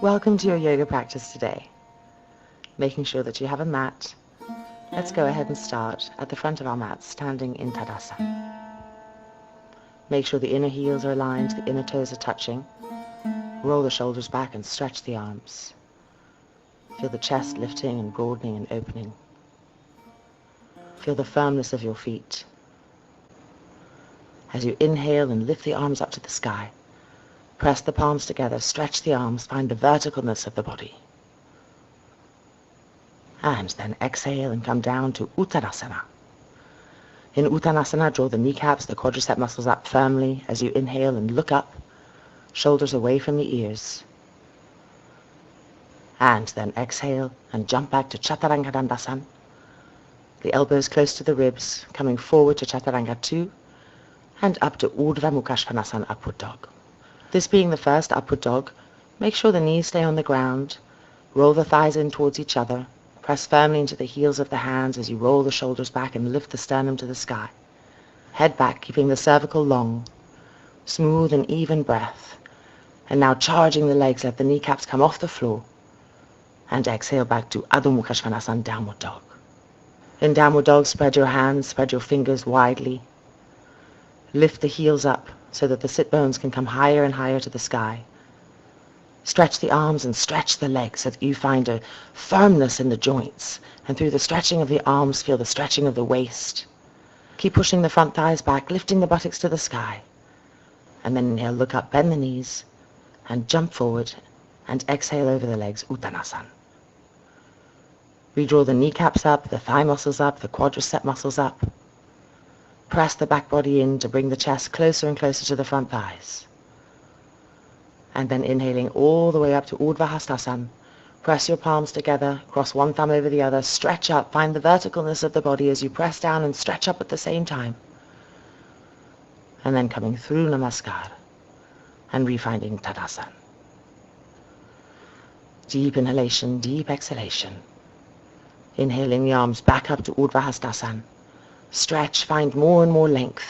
Welcome to your yoga practice today. Making sure that you have a mat, let's go ahead and start at the front of our mat, standing in Tadasana. Make sure the inner heels are aligned, the inner toes are touching. Roll the shoulders back and stretch the arms. Feel the chest lifting and broadening and opening. Feel the firmness of your feet. As you inhale and lift the arms up to the sky, press the palms together, stretch the arms, find the verticalness of the body. And then exhale and come down to Uttanasana. In Uttanasana, draw the kneecaps, the quadricep muscles up firmly as you inhale and look up, shoulders away from the ears. And then exhale and jump back to Chaturanga Dandasana. The elbows close to the ribs, coming forward to Chaturanga 2, and up to Urdhva Mukha Svanasana, Upward Dog. This being the first Upward Dog, make sure the knees stay on the ground, roll the thighs in towards each other, press firmly into the heels of the hands as you roll the shoulders back and lift the sternum to the sky. Head back, keeping the cervical long, smooth and even breath. And now charging the legs, let the kneecaps come off the floor, and exhale back to Adho Mukha Svanasana, Downward Dog. In Downward Dog, spread your hands, spread your fingers widely. Lift the heels up so that the sit bones can come higher and higher to the sky. Stretch the arms and stretch the legs so that you find a firmness in the joints. And through the stretching of the arms, feel the stretching of the waist. Keep pushing the front thighs back, lifting the buttocks to the sky. And then inhale, look up, bend the knees, and jump forward, and exhale over the legs, Uttanasana. Redraw the kneecaps up, the thigh muscles up, the quadricep muscles up. Press the back body in to bring the chest closer and closer to the front thighs. And then inhaling all the way up to Urdhva Hastasana. Press your palms together, cross one thumb over the other, stretch up, find the verticalness of the body as you press down and stretch up at the same time. And then coming through Namaskar and refinding Tadasana. Deep inhalation, deep exhalation. Inhaling the arms back up to Urdhva Hastasana. Stretch, find more and more length.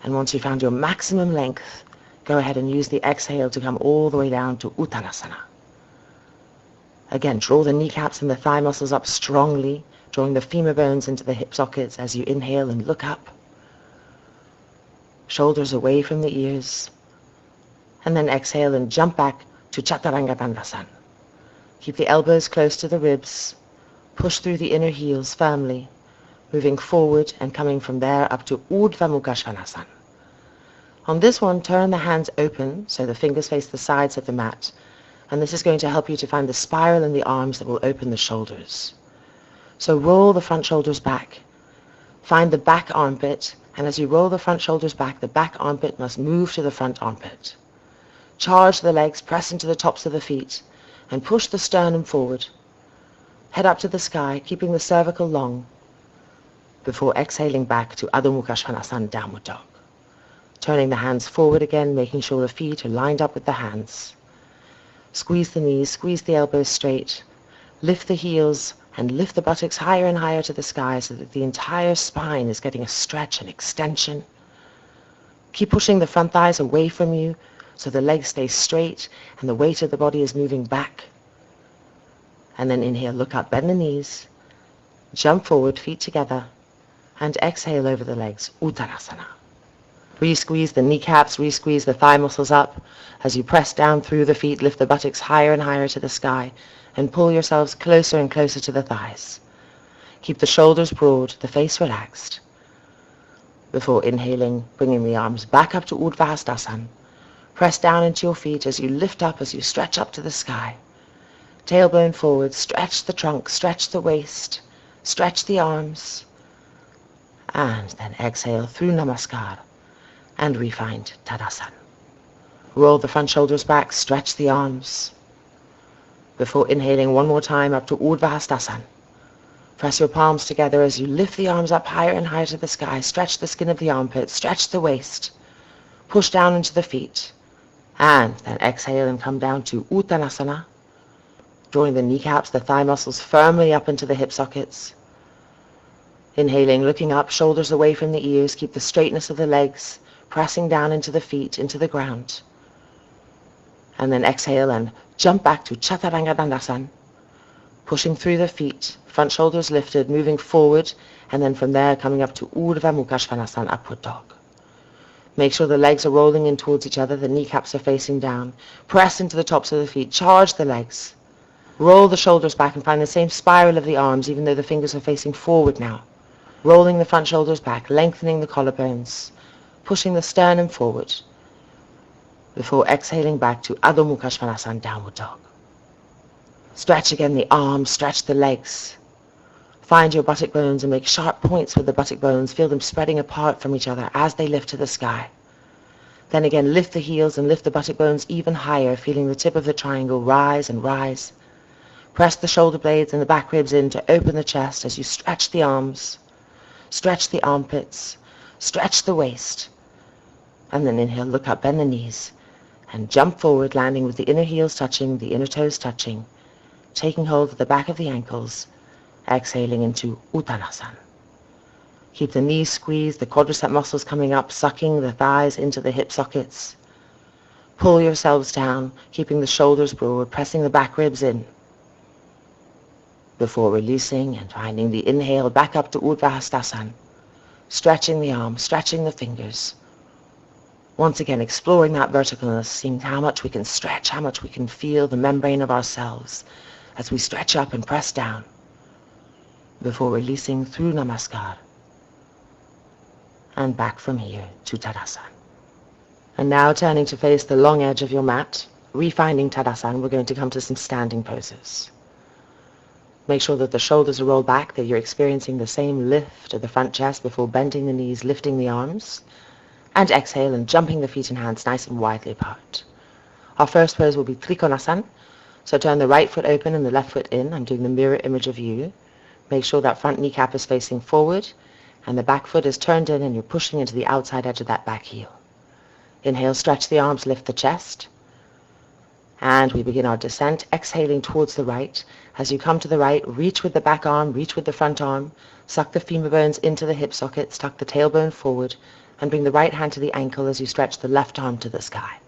And once you've found your maximum length, go ahead and use the exhale to come all the way down to Uttanasana. Again, draw the kneecaps and the thigh muscles up strongly, drawing the femur bones into the hip sockets as you inhale and look up. Shoulders away from the ears. And then exhale and jump back to Chaturanga Dandasana. Keep the elbows close to the ribs. Push through the inner heels firmly, moving forward and coming from there up to Urdhva Mukha Svanasana. On this one, turn the hands open so the fingers face the sides of the mat. And this is going to help you to find the spiral in the arms that will open the shoulders. So roll the front shoulders back. Find the back armpit, and as you roll the front shoulders back, the back armpit must move to the front armpit. Charge the legs, press into the tops of the feet, and push the sternum forward. Head up to the sky, keeping the cervical long, before exhaling back to Adho Mukha Svanasana, Downward Dog. Turning the hands forward again, making sure the feet are lined up with the hands. Squeeze the knees, squeeze the elbows straight. Lift the heels and lift the buttocks higher and higher to the sky so that the entire spine is getting a stretch and extension. Keep pushing the front thighs away from you so the legs stay straight and the weight of the body is moving back. And then inhale, look up, bend the knees, jump forward, feet together, and exhale over the legs, Uttanasana. Re-squeeze the kneecaps, re-squeeze the thigh muscles up. As you press down through the feet, lift the buttocks higher and higher to the sky, and pull yourselves closer and closer to the thighs. Keep the shoulders broad, the face relaxed. Before inhaling, bringing the arms back up to Urdhva Hastasana. Press down into your feet as you lift up, as you stretch up to the sky. Tailbone forward, stretch the trunk, stretch the waist, stretch the arms. And then exhale through Namaskar and refind Tadasana. Roll the front shoulders back, stretch the arms. Before inhaling one more time up to Urdhva Hastasana. Press your palms together as you lift the arms up higher and higher to the sky. Stretch the skin of the armpit, stretch the waist. Push down into the feet. And then exhale and come down to Uttanasana. Drawing the kneecaps, the thigh muscles firmly up into the hip sockets. Inhaling, looking up, shoulders away from the ears. Keep the straightness of the legs, pressing down into the feet, into the ground. And then exhale and jump back to Chaturanga Dandasana, pushing through the feet, front shoulders lifted, moving forward, and then from there coming up to Urdhva Mukha Svanasana, upward dog. Make sure the legs are rolling in towards each other, the kneecaps are facing down. Press into the tops of the feet, charge the legs. Roll the shoulders back and find the same spiral of the arms, even though the fingers are facing forward now. Rolling the front shoulders back, lengthening the collarbones, pushing the sternum forward, before exhaling back to Adho Mukha Svanasana, downward dog. Stretch again the arms, stretch the legs. Find your buttock bones and make sharp points with the buttock bones. Feel them spreading apart from each other as they lift to the sky. Then again, lift the heels and lift the buttock bones even higher, feeling the tip of the triangle rise and rise. Press the shoulder blades and the back ribs in to open the chest as you stretch the arms, stretch the armpits, stretch the waist. And then inhale, look up, bend the knees, and jump forward, landing with the inner heels touching, the inner toes touching, taking hold of the back of the ankles, exhaling into Uttanasana. Keep the knees squeezed, the quadricep muscles coming up, sucking the thighs into the hip sockets. Pull yourselves down, keeping the shoulders broad, pressing the back ribs in. Before releasing and finding the inhale back up to Urdhva Hastasana, stretching the arms, stretching the fingers. Once again, exploring that verticalness, seeing how much we can stretch, how much we can feel the membrane of ourselves as we stretch up and press down. Before releasing through Namaskar and back from here to Tadasana. And now turning to face the long edge of your mat, refinding Tadasana, we're going to come to some standing poses. Make sure that the shoulders are rolled back, that you're experiencing the same lift of the front chest before bending the knees, lifting the arms, and exhale and jumping the feet and hands nice and widely apart. Our first pose will be Trikonasana, so turn the right foot open and the left foot in. I'm doing the mirror image of you. Make sure that front kneecap is facing forward and the back foot is turned in and you're pushing into the outside edge of that back heel. Inhale, stretch the arms, lift the chest. And we begin our descent, exhaling towards the right. As you come to the right, reach with the back arm, reach with the front arm, suck the femur bones into the hip sockets, tuck the tailbone forward, and bring the right hand to the ankle as you stretch the left arm to the sky.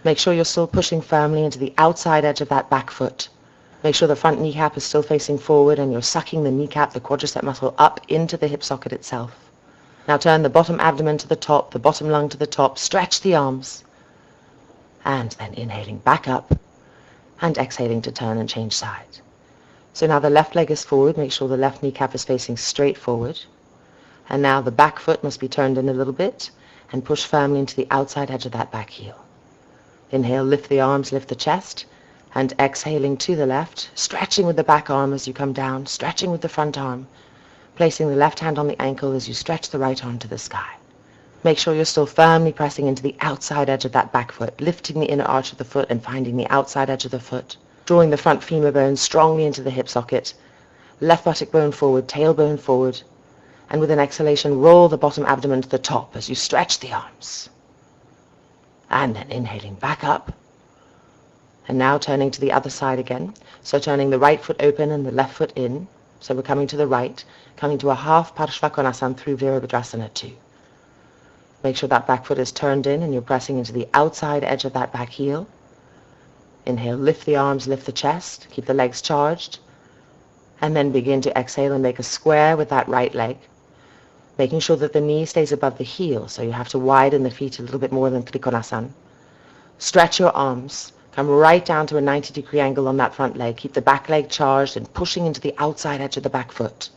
Make sure you're still pushing firmly into the outside edge of that back foot. Make sure the front kneecap is still facing forward and you're sucking the kneecap, the quadricep muscle, up into the hip socket itself. Now turn the bottom abdomen to the top, the bottom lung to the top, stretch the arms, and then inhaling back up and exhaling to turn and change sides. So now the left leg is forward, make sure the left kneecap is facing straight forward. And now the back foot must be turned in a little bit and push firmly into the outside edge of that back heel. Inhale, lift the arms, lift the chest, and exhaling to the left, stretching with the back arm as you come down, stretching with the front arm, placing the left hand on the ankle as you stretch the right arm to the sky. Make sure you're still firmly pressing into the outside edge of that back foot, lifting the inner arch of the foot and finding the outside edge of the foot, drawing the front femur bone strongly into the hip socket, left buttock bone forward, tailbone forward, and with an exhalation, roll the bottom abdomen to the top as you stretch the arms. And then inhaling back up. And now turning to the other side again. So turning the right foot open and the left foot in. So we're coming to the right, coming to a half Parshvakonasana through Virabhadrasana 2. Make sure that back foot is turned in and you're pressing into the outside edge of that back heel. Inhale, lift the arms, lift the chest, keep the legs charged. And then begin to exhale and make a square with that right leg, making sure that the knee stays above the heel, so you have to widen the feet a little bit more than Trikonasana. Stretch your arms. Come right down to a 90-degree angle on that front leg. Keep the back leg charged and pushing into the outside edge of the back foot.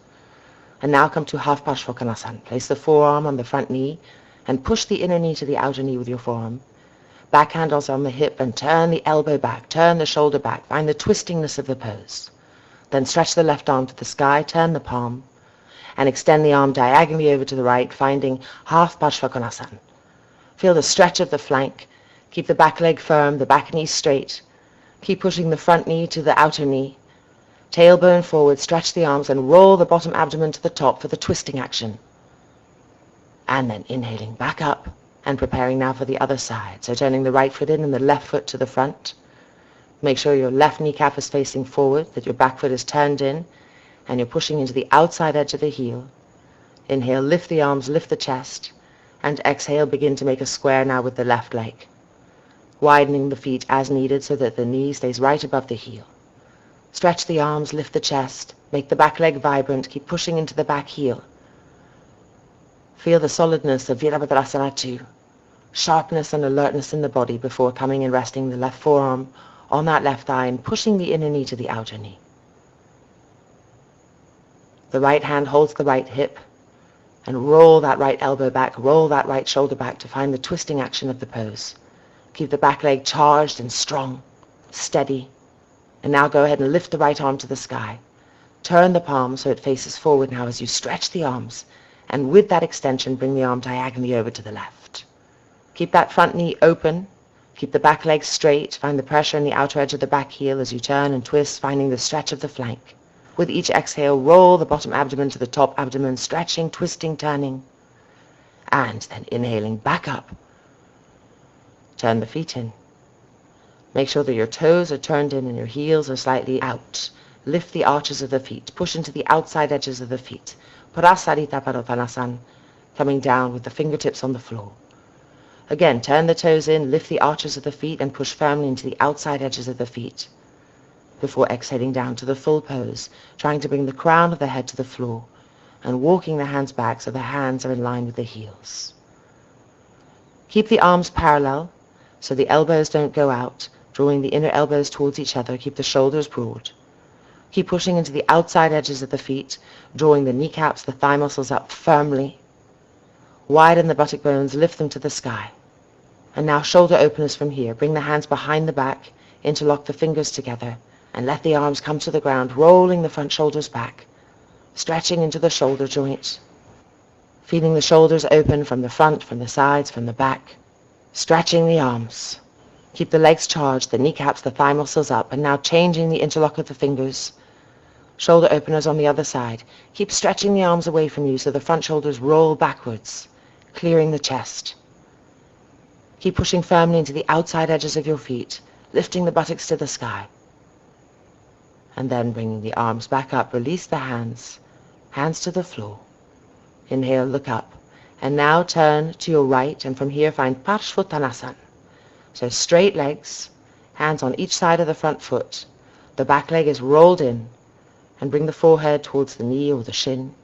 And now come to half Parshvakonasana. Place the forearm on the front knee and push the inner knee to the outer knee with your forearm. Back hand also on the hip and turn the elbow back, turn the shoulder back. Find the twistingness of the pose. Then stretch the left arm to the sky, turn the palm, and extend the arm diagonally over to the right, finding half Parshvakonasana. Feel the stretch of the flank. Keep the back leg firm, the back knee straight. Keep pushing the front knee to the outer knee. Tailbone forward, stretch the arms, and roll the bottom abdomen to the top for the twisting action. And then inhaling back up and preparing now for the other side. So turning the right foot in and the left foot to the front. Make sure your left kneecap is facing forward, that your back foot is turned in, and you're pushing into the outside edge of the heel. Inhale, lift the arms, lift the chest, and exhale, begin to make a square now with the left leg. widening the feet as needed so that the knee stays right above the heel. Stretch the arms, lift the chest, make the back leg vibrant, keep pushing into the back heel. Feel the solidness of Virabhadrasana 2, sharpness and alertness in the body before coming and resting the left forearm on that left thigh and pushing the inner knee to the outer knee. The right hand holds the right hip, and roll that right elbow back, roll that right shoulder back to find the twisting action of the pose. Keep the back leg charged and strong, steady. And now go ahead and lift the right arm to the sky. Turn the palm so it faces forward now as you stretch the arms, and with that extension, bring the arm diagonally over to the left. Keep that front knee open. Keep the back leg straight. Find the pressure in the outer edge of the back heel as you turn and twist, finding the stretch of the flank. With each exhale, roll the bottom abdomen to the top abdomen, stretching, twisting, turning. And then inhaling back up. Turn the feet in. Make sure that your toes are turned in and your heels are slightly out. Lift the arches of the feet. Push into the outside edges of the feet. Prasarita Padottanasana, coming down with the fingertips on the floor. Again, turn the toes in, lift the arches of the feet, and push firmly into the outside edges of the feet before exhaling down to the full pose, trying to bring the crown of the head to the floor and walking the hands back so the hands are in line with the heels. Keep the arms parallel so the elbows don't go out, drawing the inner elbows towards each other. Keep the shoulders broad. Keep pushing into the outside edges of the feet, drawing the kneecaps, the thigh muscles up firmly. Widen the buttock bones, lift them to the sky. And now shoulder openers from here. Bring the hands behind the back, interlock the fingers together, and let the arms come to the ground, rolling the front shoulders back, stretching into the shoulder joint, feeling the shoulders open from the front, from the sides, from the back, stretching the arms. Keep the legs charged, the kneecaps, the thigh muscles up, and now changing the interlock of the fingers. Shoulder openers on the other side. Keep stretching the arms away from you so the front shoulders roll backwards, clearing the chest. Keep pushing firmly into the outside edges of your feet, lifting the buttocks to the sky. And then bringing the arms back up, release the hands, hands to the floor. Inhale, look up. And now turn to your right, and from here find Parshvottanasana. So straight legs, hands on each side of the front foot. The back leg is rolled in, and bring the forehead towards the knee or the shin.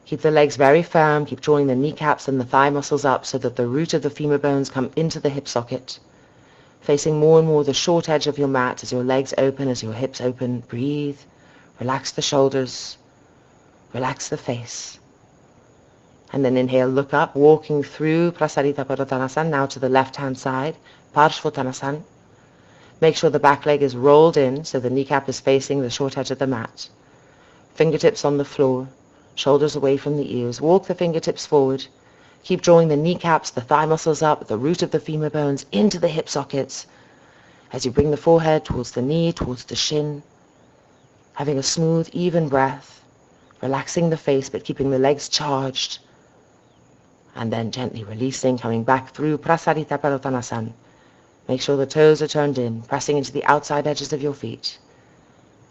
Keep the legs very firm, keep drawing the kneecaps and the thigh muscles up so that the root of the femur bones come into the hip socket. Facing more and more the short edge of your mat as your legs open, as your hips open. Breathe. Relax the shoulders. Relax the face. And then inhale, look up, walking through Prasarita Padottanasana, now to the left-hand side, Parshvottanasana. Make sure the back leg is rolled in so the kneecap is facing the short edge of the mat. Fingertips on the floor, shoulders away from the ears. Walk the fingertips forward. Keep drawing the kneecaps, the thigh muscles up, the root of the femur bones into the hip sockets as you bring the forehead towards the knee, towards the shin, having a smooth, even breath, relaxing the face but keeping the legs charged, and then gently releasing, coming back through Prasarita Padottanasana. Make sure the toes are turned in, pressing into the outside edges of your feet,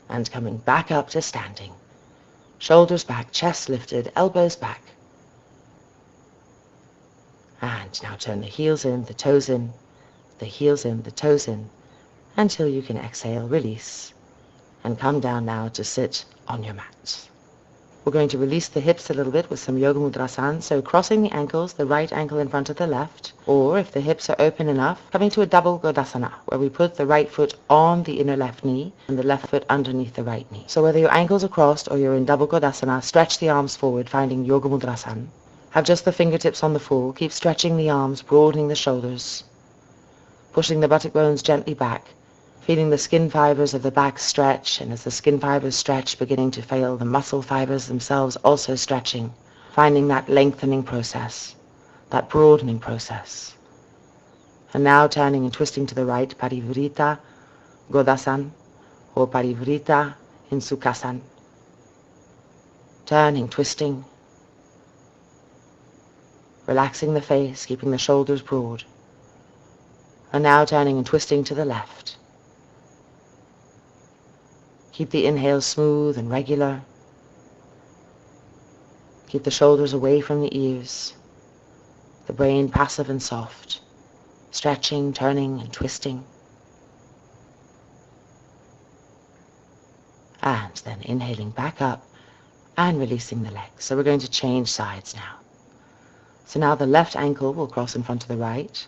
and coming back up to standing. Shoulders back, chest lifted, elbows back. And now turn the heels in, the toes in, the heels in, the toes in, until you can exhale, release, and come down now to sit on your mat. We're going to release the hips a little bit with some Yoga Mudrasana, so crossing the ankles, the right ankle in front of the left, or if the hips are open enough, coming to a double Godasana, where we put the right foot on the inner left knee and the left foot underneath the right knee. So whether your ankles are crossed or you're in double Godasana, stretch the arms forward, finding Yoga Mudrasana. Have just the fingertips on the floor. Keep stretching the arms, broadening the shoulders, pushing the buttock bones gently back, feeling the skin fibers of the back stretch, and as the skin fibers stretch, beginning to feel the muscle fibers themselves also stretching, finding that lengthening process, that broadening process. And now turning and twisting to the right, Parivrita Godasana, or Parivrita in Sukhasana. Turning, twisting, relaxing the face, keeping the shoulders broad. And now turning and twisting to the left. Keep the inhale smooth and regular. Keep the shoulders away from the ears, the brain passive and soft. stretching, turning and twisting. And then inhaling back up and releasing the legs. So we're going to change sides now. So now the left ankle will cross in front of the right.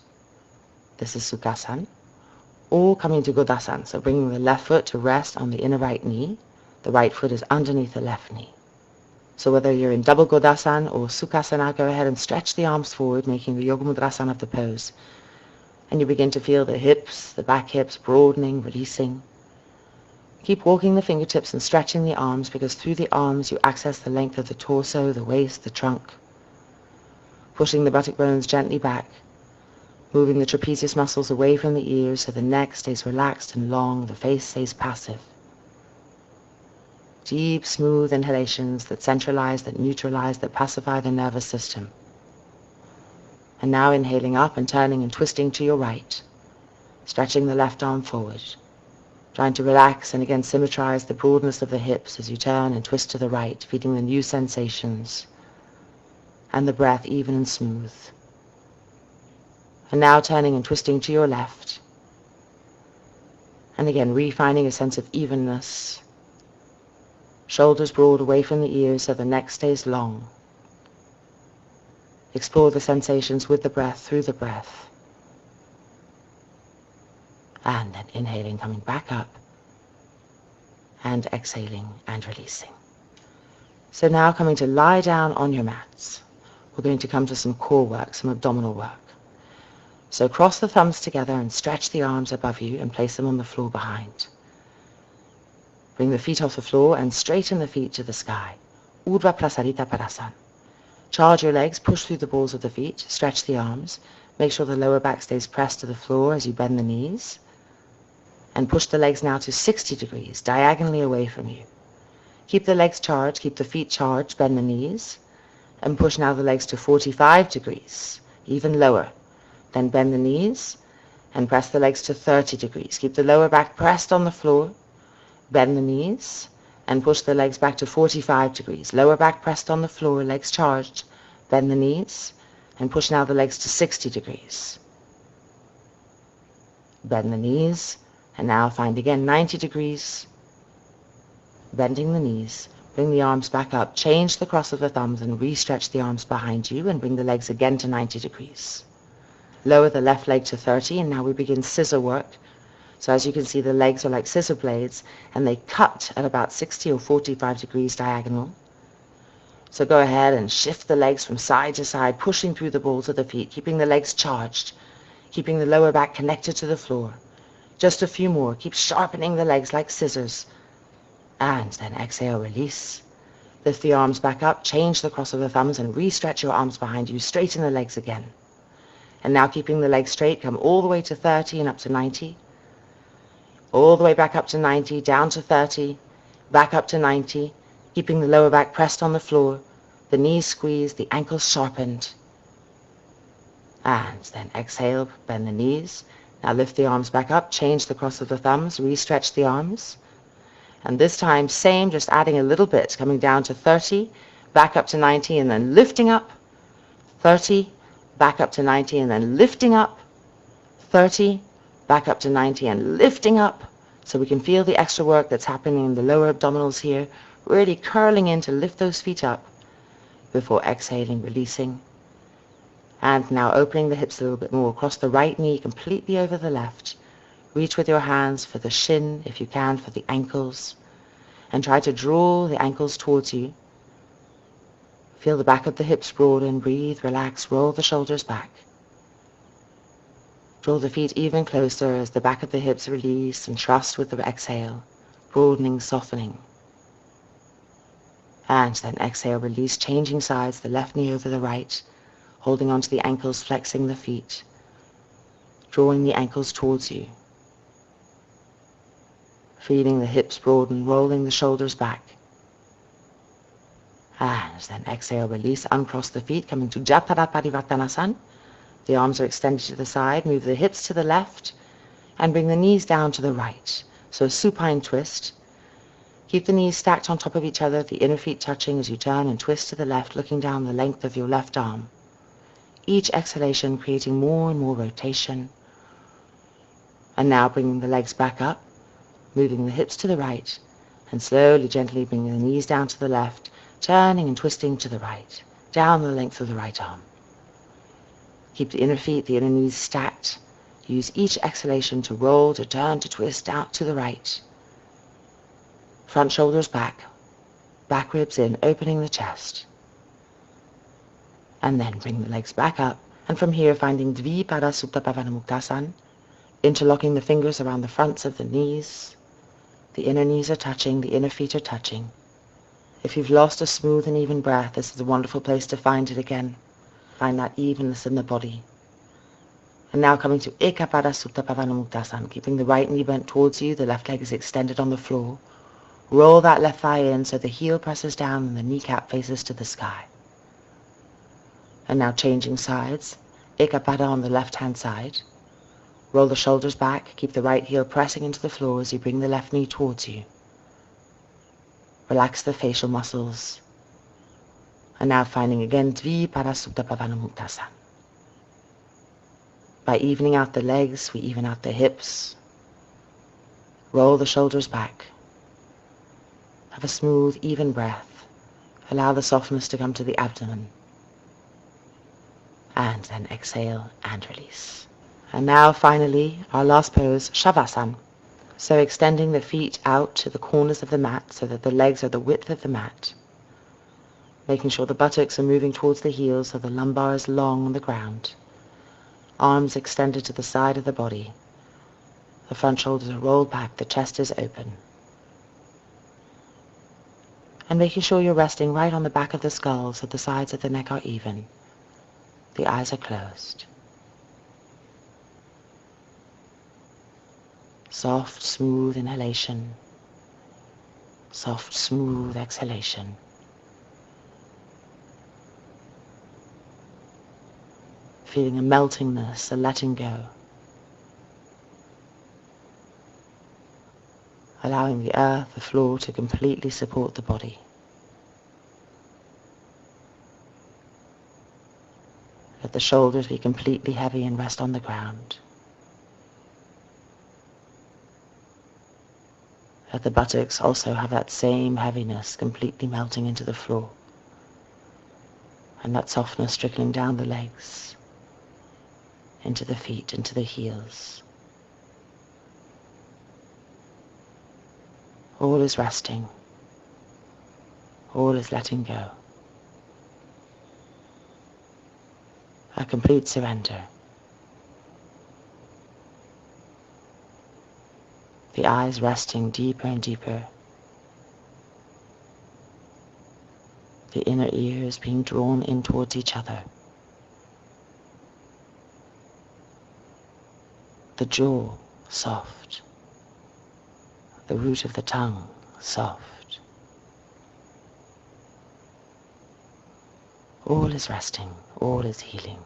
This is Sukhasana. Or coming to Godasana, so bringing the left foot to rest on the inner right knee. The right foot is underneath the left knee. So whether you're in double Godasana or Sukhasana, go ahead and stretch the arms forward, making the Yoga Mudrasana of the pose. And you begin to feel the hips, the back hips broadening, releasing. Keep walking the fingertips and stretching the arms, because through the arms you access the length of the torso, the waist, the trunk. Pushing the buttock bones gently back, moving the trapezius muscles away from the ears so the neck stays relaxed and long, the face stays passive. Deep, smooth inhalations that centralize, that neutralize, that pacify the nervous system. And now inhaling up and turning and twisting to your right, stretching the left arm forward, trying to relax and again symmetrize the broadness of the hips as you turn and twist to the right, feeling the new sensations and the breath even and smooth. And now turning and twisting to your left, and again refinding a sense of evenness, shoulders broad away from the ears so the neck stays long. Explore the sensations with the breath, through the breath. And then inhaling, coming back up, and exhaling and releasing. So now coming to lie down on your mats. We're going to come to some core work, some abdominal work. So cross the thumbs together and stretch the arms above you and place them on the floor behind. Bring the feet off the floor and straighten the feet to the sky. Urdhva Prasarita Parasana. Charge your legs, push through the balls of the feet, stretch the arms. Make sure the lower back stays pressed to the floor as you bend the knees. And push the legs now to 60 degrees, diagonally away from you. Keep the legs charged, keep the feet charged, bend the knees. And push now the legs to 45 degrees, even lower. Then bend the knees and press the legs to 30 degrees. Keep the lower back pressed on the floor, bend the knees, and push the legs back to 45 degrees. Lower back pressed on the floor, legs charged, bend the knees, and push now the legs to 60 degrees. Bend the knees, and now find again 90 degrees, bending the knees. Bring the arms back up, change the cross of the thumbs and re-stretch the arms behind you and bring the legs again to 90 degrees. Lower the left leg to 30 and now we begin scissor work. So as you can see, the legs are like scissor blades and they cut at about 60 or 45 degrees diagonal. So go ahead and shift the legs from side to side, pushing through the balls of the feet, keeping the legs charged, keeping the lower back connected to the floor. Just a few more. Keep sharpening the legs like scissors. And then exhale, release. Lift the arms back up, change the cross of the thumbs and re-stretch your arms behind you. Straighten the legs again. And now keeping the legs straight, come all the way to 30 and up to 90. All the way back up to 90, down to 30, back up to 90. Keeping the lower back pressed on the floor, the knees squeezed, the ankles sharpened. And then exhale, bend the knees. Now lift the arms back up, change the cross of the thumbs, re-stretch the arms. And this time, same, just adding a little bit, coming down to 30, back up to 90, and then lifting up, 30, back up to 90, and then lifting up, 30, back up to 90, and lifting up. So we can feel the extra work that's happening in the lower abdominals here, really curling in to lift those feet up before exhaling, releasing. And now opening the hips a little bit more, across the right knee completely over the left. Reach with your hands for the shin, if you can, for the ankles, and try to draw the ankles towards you. Feel the back of the hips broaden, breathe, relax, roll the shoulders back. Draw the feet even closer as the back of the hips release and trust with the exhale, broadening, softening. And then exhale, release, changing sides, the left knee over the right, holding onto the ankles, flexing the feet, drawing the ankles towards you. Feeling the hips broaden, rolling the shoulders back. And then exhale, release, uncross the feet, coming to Jatara Parivartanasana. The arms are extended to the side, move the hips to the left, and bring the knees down to the right. So a supine twist. Keep the knees stacked on top of each other, the inner feet touching as you turn and twist to the left, looking down the length of your left arm. each exhalation creating more and more rotation. And now bringing the legs back up, moving the hips to the right, and slowly, gently bringing the knees down to the left, turning and twisting to the right, down the length of the right arm. Keep the inner feet, the inner knees stacked. Use each exhalation to roll, to turn, to twist out to the right. Front shoulders back, back ribs in, opening the chest. And then bring the legs back up, and from here finding Dvipada Supta Bhavana Muktasan, interlocking the fingers around the fronts of the knees. The inner knees are touching, the inner feet are touching. If you've lost a smooth and even breath, this is a wonderful place to find it again. Find that evenness in the body. And now coming to Ekapada Supta Bhavana Muktasan, keeping the right knee bent towards you, the left leg is extended on the floor. Roll that left thigh in so the heel presses down and the kneecap faces to the sky. And now changing sides, Ekapada on the left-hand side. Roll the shoulders back, keep the right heel pressing into the floor as you bring the left knee towards you. Relax the facial muscles. And now finding again Dvipada Supta Bhavana Muktasan. By evening out the legs, we even out the hips. Roll the shoulders back. Have a smooth, even breath. Allow the softness to come to the abdomen. And then exhale and release. And now finally, our last pose, Savasana. So extending the feet out to the corners of the mat so that the legs are the width of the mat. Making sure the buttocks are moving towards the heels so the lumbar is long on the ground. Arms extended to the side of the body. The front shoulders are rolled back, the chest is open. And making sure you're resting right on the back of the skull so the sides of the neck are even. The eyes are closed. Soft, smooth inhalation. Soft, smooth exhalation. Feeling a meltingness, a letting go. Allowing the earth, the floor to completely support the body. Let the shoulders be completely heavy and rest on the ground. Let the buttocks also have that same heaviness completely melting into the floor. And that softness trickling down the legs, into the feet, into the heels. All is resting. All is letting go. A complete surrender. The eyes resting deeper and deeper. The inner ears being drawn in towards each other. The jaw soft. The root of the tongue soft. All is resting. All is healing.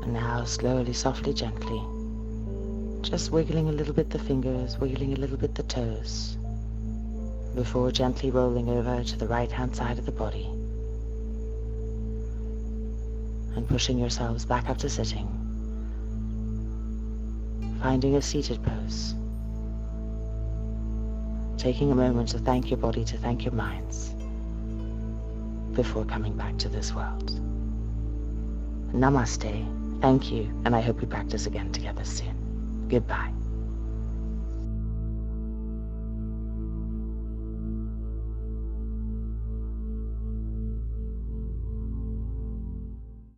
And now slowly, softly, gently, just wiggling a little bit the fingers, wiggling a little bit the toes, before gently rolling over to the right-hand side of the body and pushing yourselves back up to sitting, finding a seated pose, taking a moment to thank your body, to thank your minds before coming back to this world. Namaste. Thank you, and I hope we practice again together soon. Goodbye.